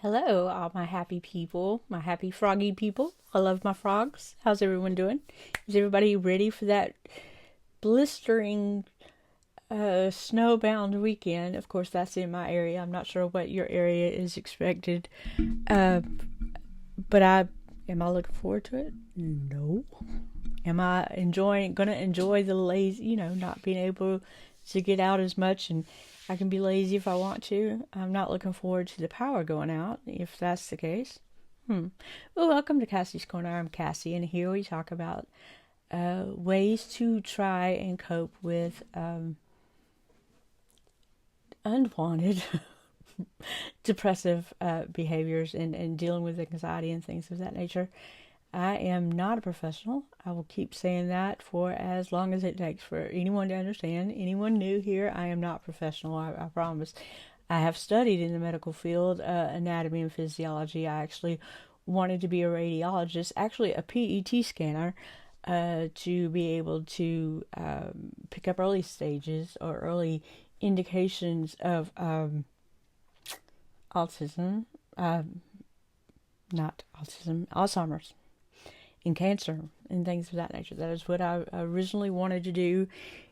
Hello, all my happy people, my happy froggy people. I love my frogs. How's everyone doing? Is everybody ready for that blistering snowbound weekend? Of course, that's in my area. I'm not sure what your area is expected. Uh, but am I looking forward to it? No. Am I gonna enjoy the lazy, not being able to get out as much, and I can be lazy if I want to? I'm not looking forward to the power going out, if that's the case. Well, welcome to Cassie's Corner. I'm Cassie, and here we talk about ways to try and cope with unwanted depressive behaviors and dealing with anxiety and things of that nature. I am not a professional. I will keep saying that for as long as it takes for anyone to understand. Anyone new here, I am not professional, I promise. I have studied in the medical field, anatomy and physiology. I actually wanted to be a radiologist, actually a PET scanner, to be able to pick up early stages or early indications of autism, not autism, Alzheimer's and cancer and things of that nature. That is what I originally wanted to do,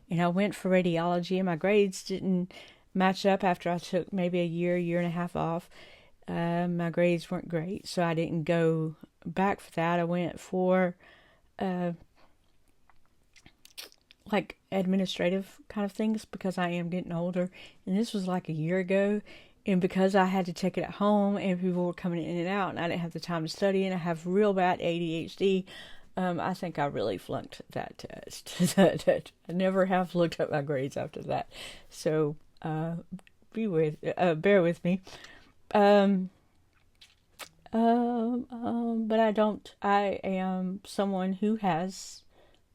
and I went for radiology, and my grades didn't match up after I took maybe a year and a half off. My grades weren't great, so I didn't go back for that. I went for like administrative kind of things because I am getting older, and this was like a year ago. And because I had to take it at home and people were coming in and out and I didn't have the time to study and I have real bad ADHD, I think I really flunked that test. I never have looked at my grades after that. So bear with me. But I am someone who has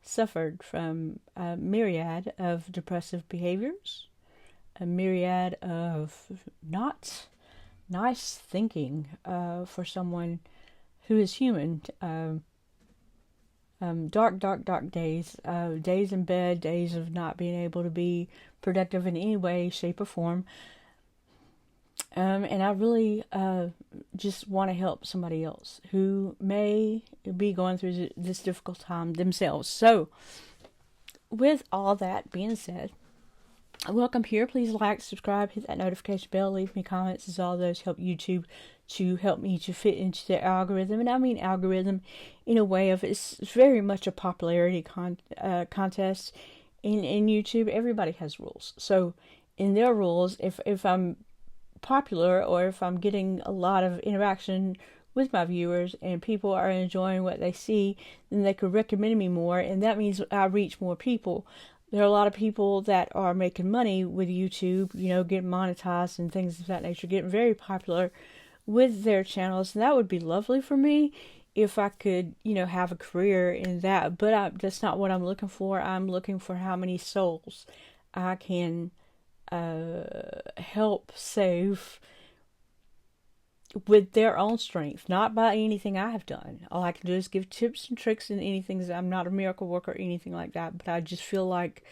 suffered from a myriad of depressive behaviors, a myriad of not nice thinking for someone who is human. Dark days, days in bed, days of not being able to be productive in any way, shape, or form. And I really just want to help somebody else who may be going through this difficult time themselves. So, with all that being said, welcome here. Please like, subscribe, hit that notification bell, leave me comments, as all those help YouTube to help me to fit into their algorithm. And I mean algorithm in a way of it's very much a popularity contest in YouTube. Everybody has rules. So in their rules, if I'm popular or if I'm getting a lot of interaction with my viewers and people are enjoying what they see, then they could recommend me more, and that means I reach more people. There are a lot of people that are making money with YouTube, getting monetized and things of that nature, getting very popular with their channels. And that would be lovely for me if I could, have a career in that. But that's not what I'm looking for. I'm looking for how many souls I can help save with their own strength, not by anything I have done. All I can do is give tips and tricks and anything. I'm not a miracle worker or anything like that, but I just feel like,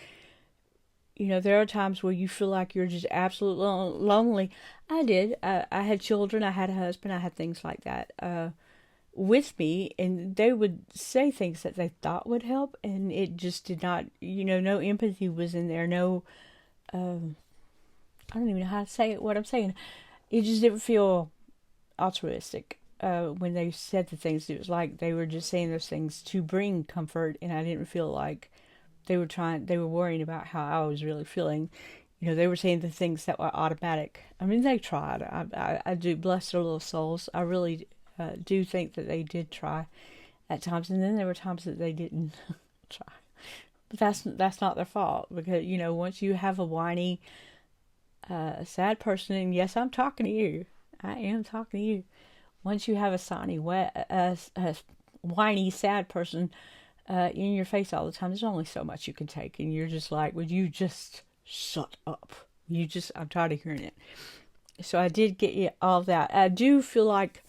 there are times where you feel like you're just absolutely lonely. I did. I had children, I had a husband, I had things like that with me, and they would say things that they thought would help, and it just did not, no empathy was in there. No, I don't even know how to say it, what I'm saying. It just didn't feel altruistic when they said the things. It was like they were just saying those things to bring comfort, and I didn't feel like they were worrying about how I was really feeling. They were saying the things that were automatic. I mean, they tried. I do, bless their little souls. I really do think that they did try at times, and then there were times that they didn't try. But that's not their fault, because once you have a whiny sad person, and yes, I'm talking to you. I am talking to you. Once you have a whiny, sad person in your face all the time, there's only so much you can take, and you're just like, would you just shut up? I'm tired of hearing it. So I did get you all that. I do feel like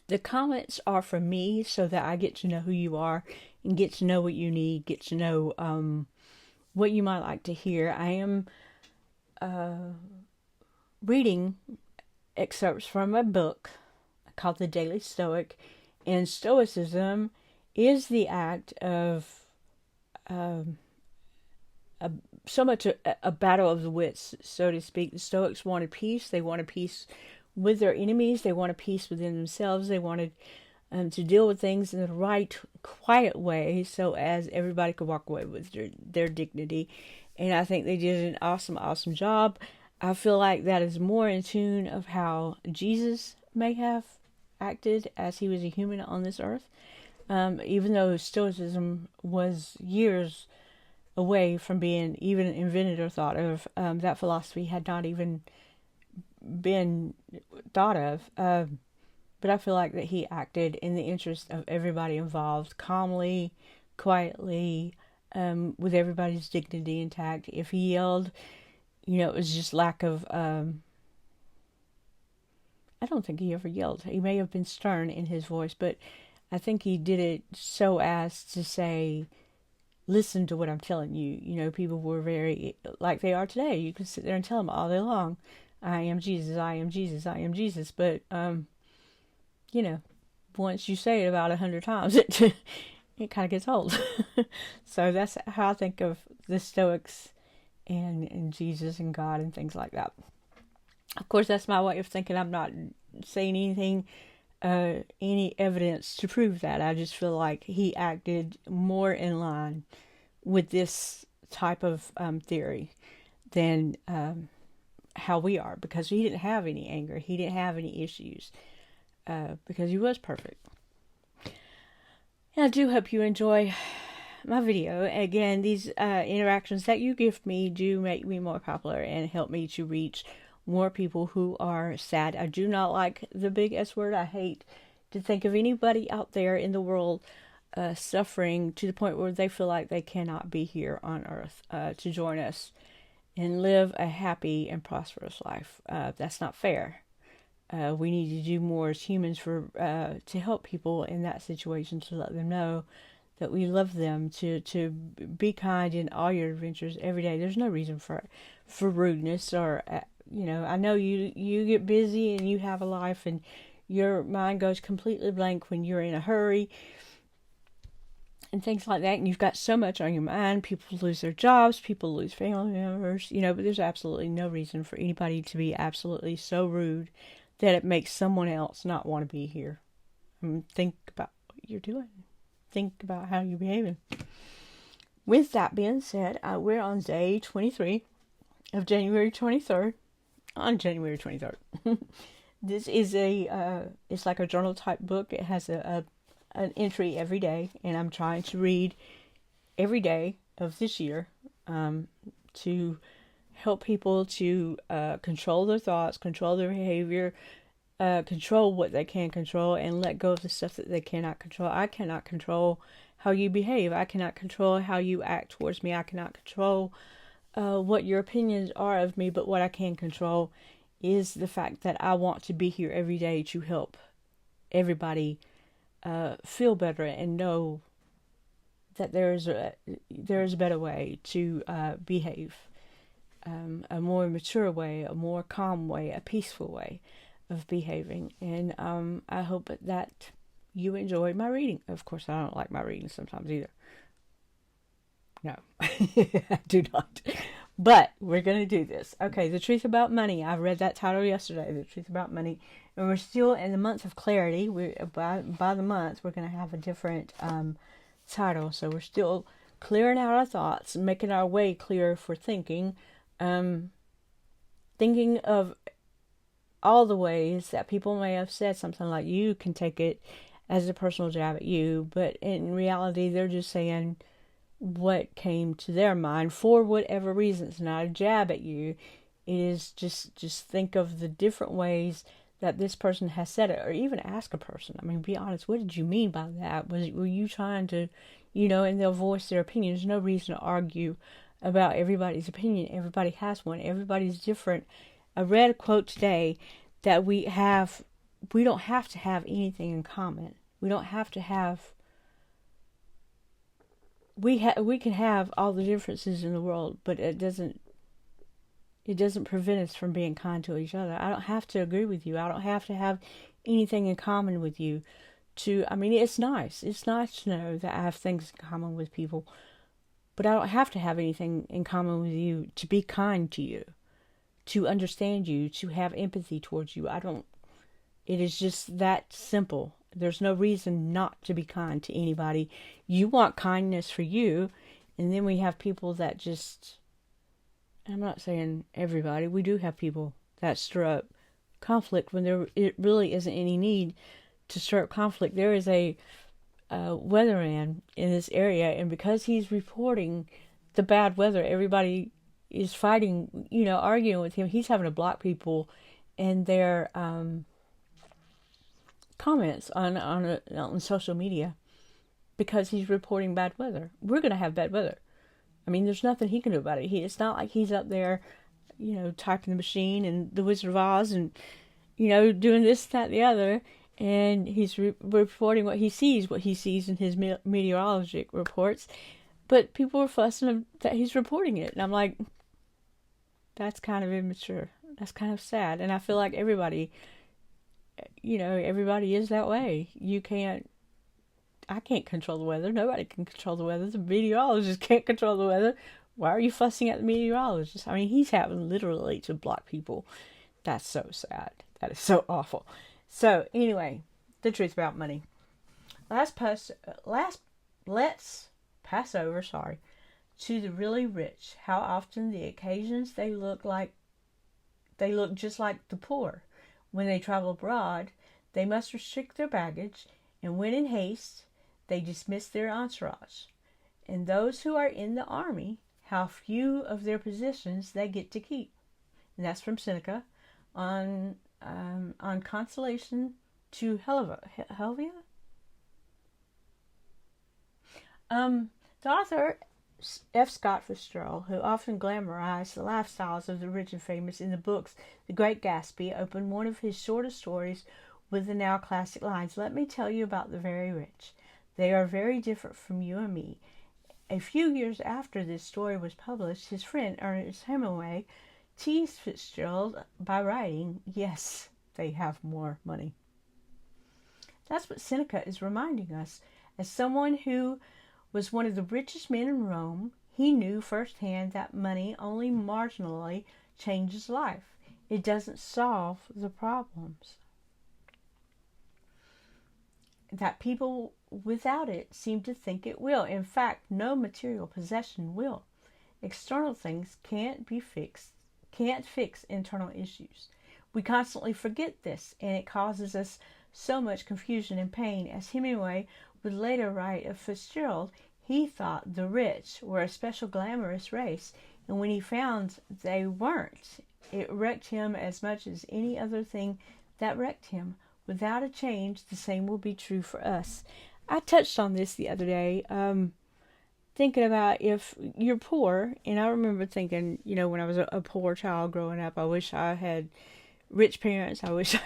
the comments are for me so that I get to know who you are and get to know what you need, get to know what you might like to hear. I am reading excerpts from a book called The Daily Stoic. And Stoicism is the act of um, so much a battle of the wits, so to speak. The Stoics wanted peace. They wanted peace with their enemies. They wanted peace within themselves. They wanted to deal with things in the right, quiet way so as everybody could walk away with their dignity. And I think they did an awesome, awesome job. I feel like that is more in tune of how Jesus may have acted as he was a human on this earth. Even though Stoicism was years away from being even invented or thought of, that philosophy had not even been thought of. But I feel like that he acted in the interest of everybody involved, calmly, quietly, with everybody's dignity intact. If he yelled, it was just lack of. I don't think he ever yelled. He may have been stern in his voice, but I think he did it so as to say, listen to what I'm telling you. People were very, like they are today. You can sit there and tell them all day long, I am Jesus, I am Jesus, I am Jesus. But, once you say it about 100 times, it kind of gets old. So that's how I think of the Stoics and Jesus and God and things like that. Of course, that's my way of thinking. I'm not saying anything, any evidence to prove that. I just feel like he acted more in line with this type of theory than how we are, because he didn't have any anger. He didn't have any issues because he was perfect. And I do hope you enjoy my video. Again, these interactions that you give me do make me more popular and help me to reach more people who are sad. I do not like the big S word. I hate to think of anybody out there in the world suffering to the point where they feel like they cannot be here on earth to join us and live a happy and prosperous life. That's not fair. We need to do more as humans to help people in that situation, to let them know that we love them, to be kind in all your adventures every day. There's no reason for rudeness or I know you get busy and you have a life and your mind goes completely blank when you're in a hurry and things like that, and you've got so much on your mind. People lose their jobs, people lose family members, but there's absolutely no reason for anybody to be absolutely so rude that it makes someone else not want to be here. Think about what you're doing. Think about how you're behaving. With that being said, we're on day 23 of January 23rd. On January 23rd. This is it's like a journal type book. It has an entry every day, and I'm trying to read every day of this year to help people to control their thoughts, control their behavior, control what they can control, and let go of the stuff that they cannot control. I cannot control how you behave. I cannot control how you act towards me. I cannot control what your opinions are of me, but what I can control is the fact that I want to be here every day to help everybody feel better and know that there is a better way to behave, a more mature way, a more calm way, a peaceful way of behaving. And I hope that you enjoyed my reading. Of course, I don't like my reading sometimes either. No, I do not. But we're going to do this. Okay, The Truth About Money. I read that title yesterday, The Truth About Money. And we're still in the month of clarity. By the month, we're going to have a different title. So we're still clearing out our thoughts, making our way clear for thinking. Thinking of all the ways that people may have said something like, you can take it as a personal jab at you. But in reality, they're just saying what came to their mind for whatever reason. It's not a jab at you. It is just think of the different ways that this person has said it, or even ask a person. I mean, be honest, what did you mean by that? Were you trying to, and they'll voice their opinion. There's no reason to argue about everybody's opinion. Everybody has one. Everybody's different. I read a quote today that we don't have to have anything in common. We don't have to have we can have all the differences in the world, but it It doesn't prevent us from being kind to each other. I don't have to agree with you. I don't have to have anything in common with you. It's nice. It's nice to know that I have things in common with people, but I don't have to have anything in common with you to be kind to you, to understand you, to have empathy towards you. It is just that simple. There's no reason not to be kind to anybody. You want kindness for you, and then we have people that just, I'm not saying everybody, we do have people that stir up conflict when it really isn't any need to stir up conflict. There is a weatherman in this area, and because he's reporting the bad weather, everybody is fighting, arguing with him. He's having to block people and their comments on social media because he's reporting bad weather. We're going to have bad weather. There's nothing he can do about it. It's not like he's up there, typing the machine and the Wizard of Oz and, doing this, that, the other. And he's reporting what he sees in his meteorologic reports. But people are fussing that he's reporting it. And I'm like, that's kind of immature. That's kind of sad. And I feel like everybody is that way. I can't control the weather. Nobody can control the weather. The meteorologist can't control the weather. Why are you fussing at the meteorologist? He's having literally to block people. That's so sad. That is so awful. So, anyway, the truth about money. Let's pass over, to the really rich. How often the occasions they look just like the poor. When they travel abroad, they must restrict their baggage, and when in haste, they dismiss their entourage. And those who are in the army, how few of their positions they get to keep. And that's from Seneca on consolation to Helvia. The author F. Scott Fitzgerald, who often glamorized the lifestyles of the rich and famous in the books The Great Gatsby, opened one of his shortest stories with the now classic lines, "Let me tell you about the very rich. They are very different from you and me." A few years after this story was published, his friend Ernest Hemingway teased Fitzgerald by writing, "Yes, they have more money." That's what Seneca is reminding us. As someone who was one of the richest men in Rome, he knew firsthand that money only marginally changes life. It doesn't solve the problems. That people without it seem to think it will. In fact, no material possession will. External things can't fix internal issues. We constantly forget this, and it causes us so much confusion and pain. As Hemingway would later write of Fitzgerald, he thought the rich were a special glamorous race, and when he found they weren't, it wrecked him as much as any other thing that wrecked him. Without a change, the same will be true for us. I touched on this the other day, thinking about if you're poor, and I remember thinking, when I was a poor child growing up, I wish I had rich parents. I wish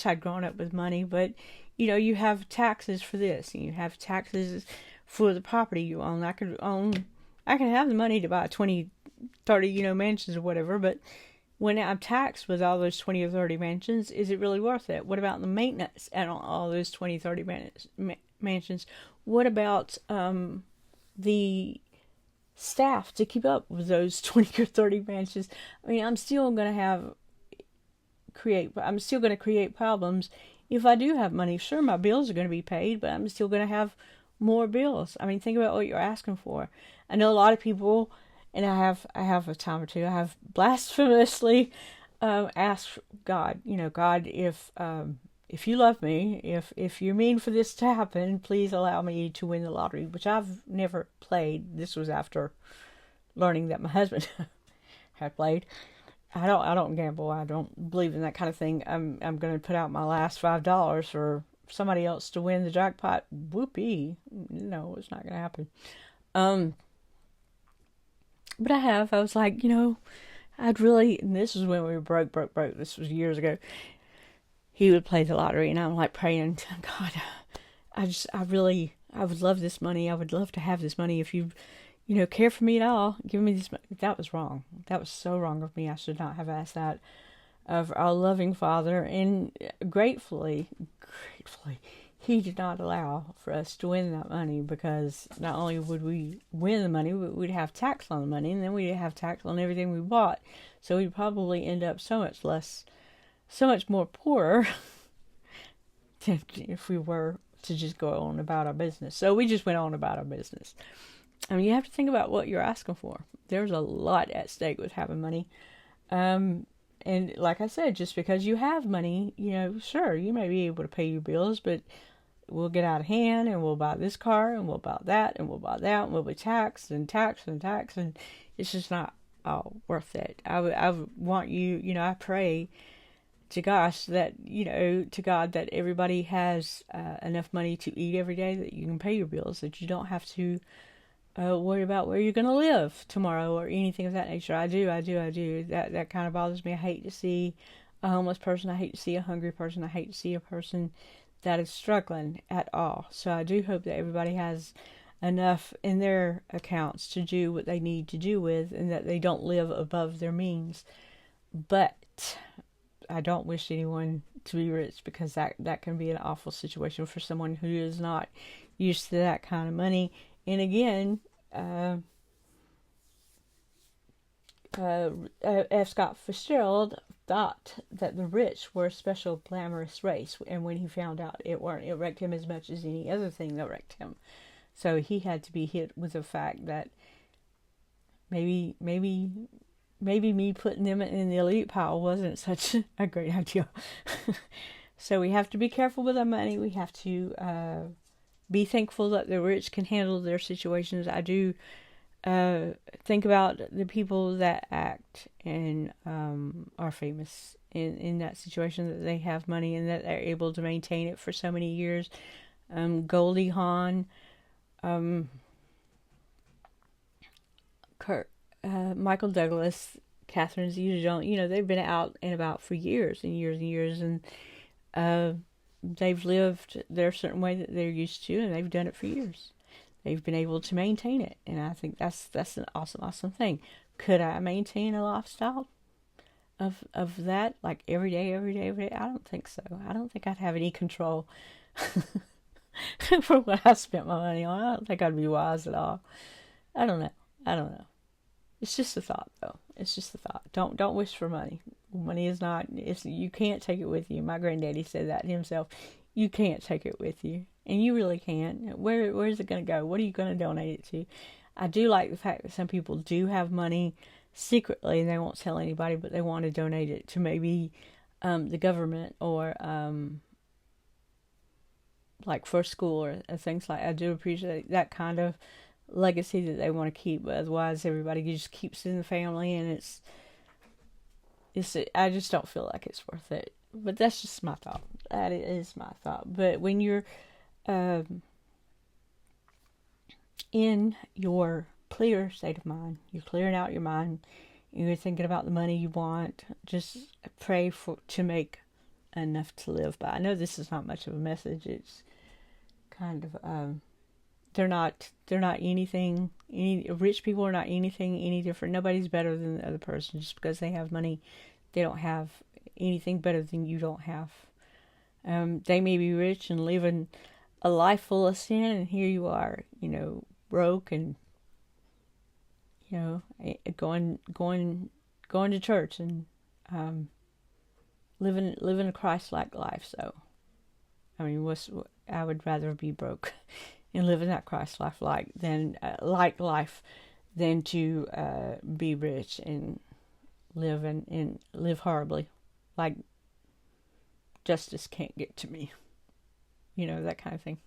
I'd grown up with money, but you have taxes for this, and you have taxes for the property you own. I could have the money to buy 20, 30, mansions or whatever, but when I'm taxed with all those 20 or 30 mansions, is it really worth it? What about the maintenance and all those 20, 30 mansions? What about the staff to keep up with those 20 or 30 mansions? I'm still going to create problems if I do have money. Sure, my bills are going to be paid, but I'm still going to have more bills. Think about what you're asking for. I know a lot of people, and I have a time or two, I have blasphemously asked God, God, if you love me, if you mean for this to happen, please allow me to win the lottery, which I've never played. This was after learning that my husband had played. I don't gamble. I don't believe in that kind of thing. I'm going to put out my last $5 for somebody else to win the jackpot. Whoopee. No, it's not going to happen. But I was like, I'd really, and this was when we were broke. This was years ago. He would play the lottery, and I'm like praying, God, I would love this money. I would love to have this money. If you care for me at all. Give me this. That was wrong. That was so wrong of me. I should not have asked that of our loving Father. And gratefully, He did not allow for us to win that money, because not only would we win the money, but we'd have tax on the money, and then we'd have tax on everything we bought. So we'd probably end up so much more poorer than if we were to just go on about our business. So we just went on about our business. I mean, you have to think about what you're asking for. There's a lot at stake with having money. And like I said, just because you have money, sure, you may be able to pay your bills, but we'll get out of hand, and we'll buy this car, and we'll buy that, and we'll buy that, and we'll be taxed, and it's just not all worth it. I want you, I pray to gosh that, to God, that everybody has enough money to eat every day, that you can pay your bills, that you don't have to worry about where you're going to live tomorrow or anything of that nature. I do. That kind of bothers me. I hate to see a homeless person. I hate to see a hungry person. I hate to see a person that is struggling at all. So I do hope that everybody has enough in their accounts to do what they need to do with, and that they don't live above their means. But I don't wish anyone to be rich, because that can be an awful situation for someone who is not used to that kind of money. And again, F. Scott Fitzgerald thought that the rich were a special glamorous race, and when he found out it weren't, it wrecked him as much as any other thing that wrecked him. So he had to be hit with the fact that maybe me putting them in the elite pile wasn't such a great idea. So we have to be careful with our money. We have to be thankful that the rich can handle their situations. I do think about the people that act and are famous in that situation, that they have money and that they're able to maintain it for so many years. Goldie Hawn, Michael Douglas, Catherine Zeta-Jones, they've been out and about for years and years and years, and they've lived their certain way that they're used to, and they've done it for years. They've been able to maintain it, and I think that's an awesome thing. Could I maintain a lifestyle of that, like every day? I don't think so. I don't think I'd have any control for what I spent my money on. I don't think I'd be wise at all. I don't know. It's just a thought, though. It's just a thought. Don't wish for money. Money is not. You can't take it with you. My granddaddy said that himself. You can't take it with you, and you really can't. Where's it going to go? What are you going to donate it to? I do like the fact that some people do have money secretly, and they won't tell anybody, but they want to donate it to maybe the government, or like for school, or things like. I do appreciate that kind of legacy that they want to keep. But otherwise, everybody just keeps it in the family, and it's. I just don't feel like it's worth it. But that's just my thought. That is my thought. But when you're in your clear state of mind, you're clearing out your mind, you're thinking about the money you want, just pray to make enough to live by. I know this is not much of a message. It's kind of they're not anything. Rich people are not anything any different. Nobody's better than the other person just because they have money. They don't have anything better than you don't have. They may be rich and living a life full of sin, and here you are, broke and going to church and living a Christ-like life. So, I mean, I would rather be broke and living that Christ-like life than to be rich and live horribly, like justice can't get to me, that kind of thing.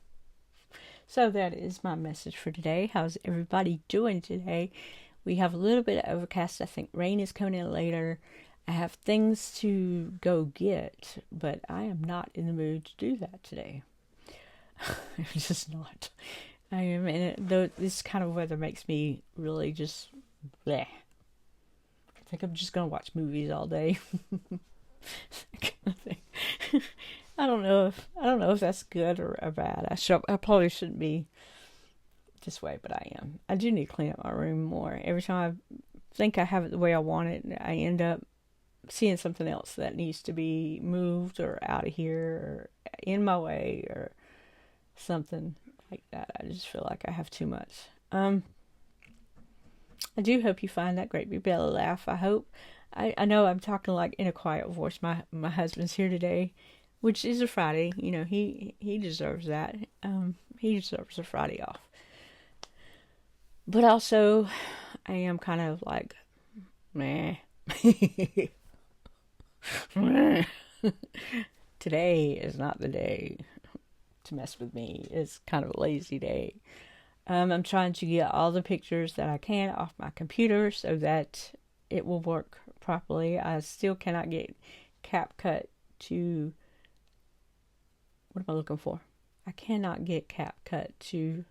So that is my message for today. How's everybody doing today? We have a little bit of overcast. I think rain is coming in later. I have things to go get, but I am not in the mood to do that today. I'm just not. I am in it. This kind of weather makes me really just bleh. I think I'm just gonna watch movies all day. Kind of thing. I don't know if that's good or bad. I probably shouldn't be this way, but I am. I do need to clean up my room more. Every time I think I have it the way I want it, I end up seeing something else that needs to be moved or out of here or in my way or something like that. I just feel like I have too much. I do hope you find that great big belly laugh. I know I'm talking like in a quiet voice. My husband's here today, which is a Friday. You know, he deserves that. He deserves a Friday off. But also, I am kind of like, meh. Today is not the day to mess with me. It's kind of a lazy day. I'm trying to get all the pictures that I can off my computer so that it will work properly. I still cannot get CapCut to... What am I looking for? I cannot get CapCut to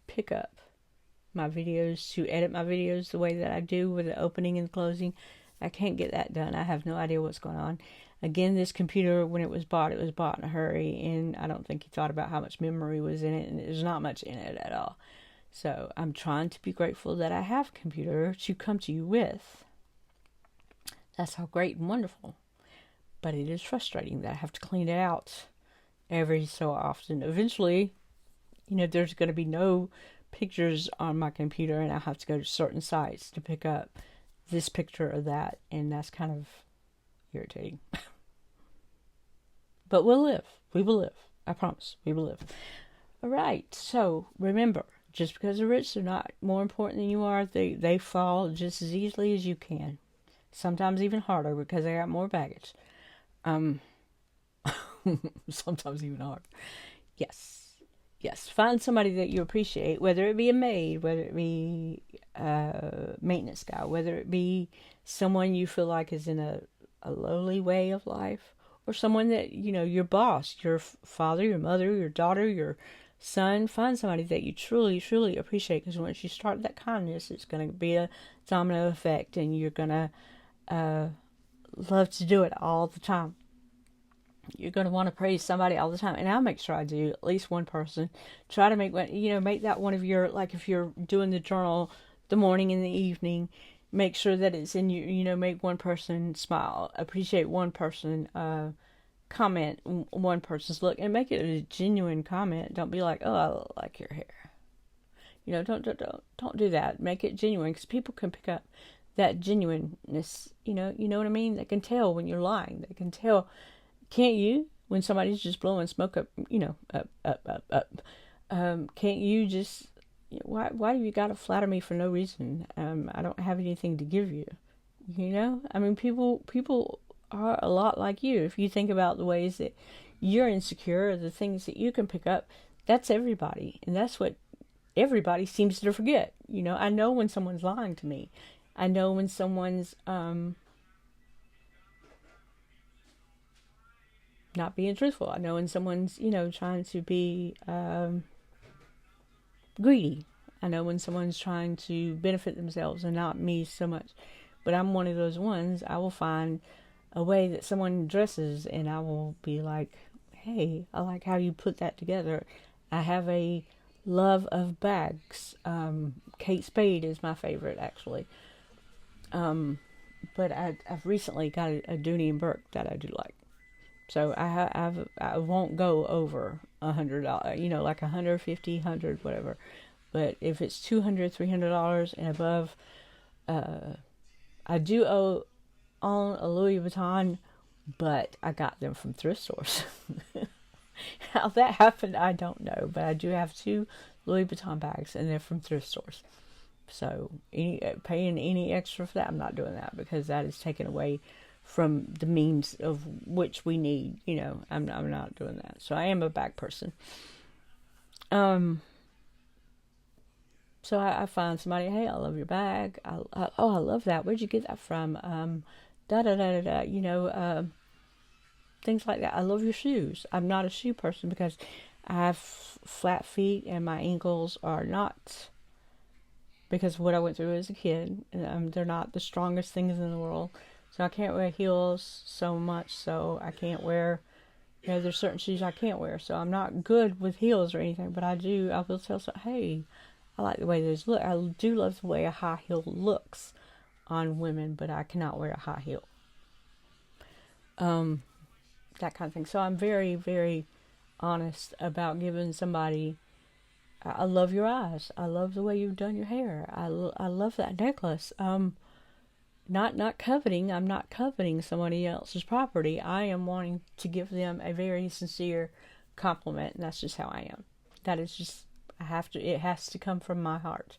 pick up my videos, to edit my videos the way that I do with the opening and closing. I can't get that done. I have no idea what's going on. Again, this computer, when it was bought in a hurry, and I don't think he thought about how much memory was in it, and there's not much in it at all. So I'm trying to be grateful that I have a computer to come to you with. That's how great and wonderful. But it is frustrating that I have to clean it out every so often. Eventually, you know, there's going to be no pictures on my computer, and I'll have to go to certain sites to pick up this picture or that, and that's kind of irritating. But we'll live. We will live. I promise. We will live. All right. So remember, just because the rich are not more important than you are, they fall just as easily as you can. Sometimes even harder because they got more baggage. Sometimes even harder. Yes. Find somebody that you appreciate, whether it be a maid, whether it be a maintenance guy, whether it be someone you feel like is in a lowly way of life, or someone that, you know, your boss, your father, your mother, your daughter, your son. Find somebody that you truly, truly appreciate, because once you start that kindness, it's going to be a domino effect, and you're going to love to do it all the time. You're going to want to praise somebody all the time. And I'll make sure I do at least one person. Try to make one, you know, make that one of your, like if you're doing the journal the morning and the evening, make sure that it's in you, you know, make one person smile, appreciate one person, comment one person's look, and make it a genuine comment. Don't be like, oh, I like your hair. You know, don't do that. Make it genuine, because people can pick up that genuineness. You know what I mean? They can tell when you're lying. They can tell. Can't you? When somebody's just blowing smoke up, you know, up. Can't you just... Why do you got to flatter me for no reason? I don't have anything to give you. You know? I mean, people are a lot like you. If you think about the ways that you're insecure, the things that you can pick up, that's everybody. And that's what everybody seems to forget. You know, I know when someone's lying to me. I know when someone's not being truthful. I know when someone's, you know, trying to be greedy. I know when someone's trying to benefit themselves and not me so much. But I'm one of those ones. I will find a way that someone dresses, and I will be like, hey, I like how you put that together. I have a love of bags. Kate Spade is my favorite, actually. But I've recently got a Dooney and Burke that I do like. So I won't go over $100, you know, like $150, $100, whatever. But if it's $200, $300 and above, I do own a Louis Vuitton, but I got them from thrift stores. How that happened, I don't know. But I do have 2 Louis Vuitton bags, and they're from thrift stores. So paying any extra for that, I'm not doing that, because that is taken away from the means of which we need. You know, I'm not doing that. So I am a bag person. So I find somebody, hey, I love your bag. Oh, I love that. Where'd you get that from? You know, things like that. I love your shoes. I'm not a shoe person because I have flat feet and my ankles are not, because of what I went through as a kid. They're not the strongest things in the world. So I can't wear heels so much. So I can't wear You know, there's certain shoes I can't wear, so I'm not good with heels or anything, but I will tell someone, hey, I like the way those look. I do love the way a high heel looks on women, but I cannot wear a high heel. That kind of thing. So I'm very, very honest about giving somebody, I love your eyes. I love the way you've done your hair. I love that necklace. Not coveting. I'm not coveting somebody else's property. I am wanting to give them a very sincere compliment, and that's just how I am. That is just, it has to come from my heart,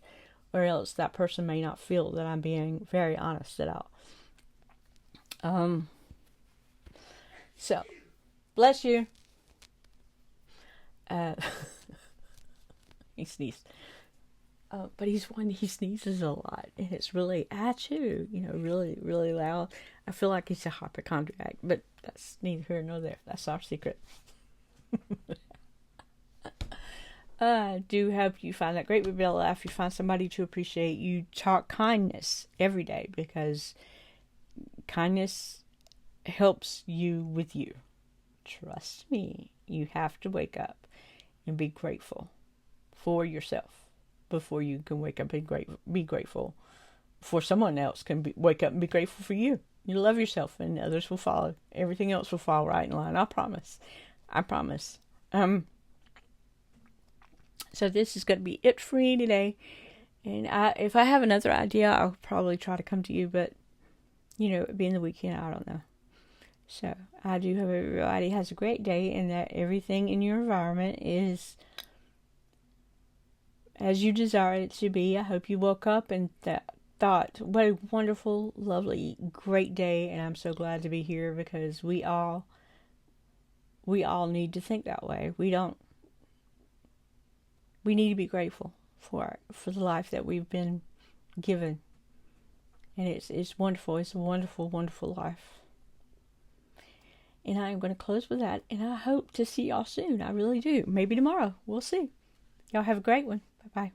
or else that person may not feel that I'm being very honest at all. So, bless you. He sneezed. But he sneezes a lot, and it's really achoo, really, really loud. I feel like he's a hypochondriac, but that's neither here nor there. That's our secret. I do hope you find that great. We'll be able to laugh. You find somebody to appreciate. You talk kindness every day, because kindness helps you with you. Trust me. You have to wake up and be grateful for yourself before you can wake up and be grateful before someone else can wake up and be grateful for you. You love yourself, and others will follow. Everything else will fall right in line. I promise. So this is going to be it for me today. And if I have another idea, I'll probably try to come to you. But, being the weekend, I don't know. So I do hope everybody has a great day, and that everything in your environment is as you desire it to be. I hope you woke up and thought, what a wonderful, lovely, great day, and I'm so glad to be here, because we all need to think that way. We need to be grateful for the life that we've been given, and it's wonderful. It's a wonderful, wonderful life. And I am going to close with that, and I hope to see y'all soon. I really do. Maybe tomorrow. We'll see. Y'all have a great one. Bye-bye.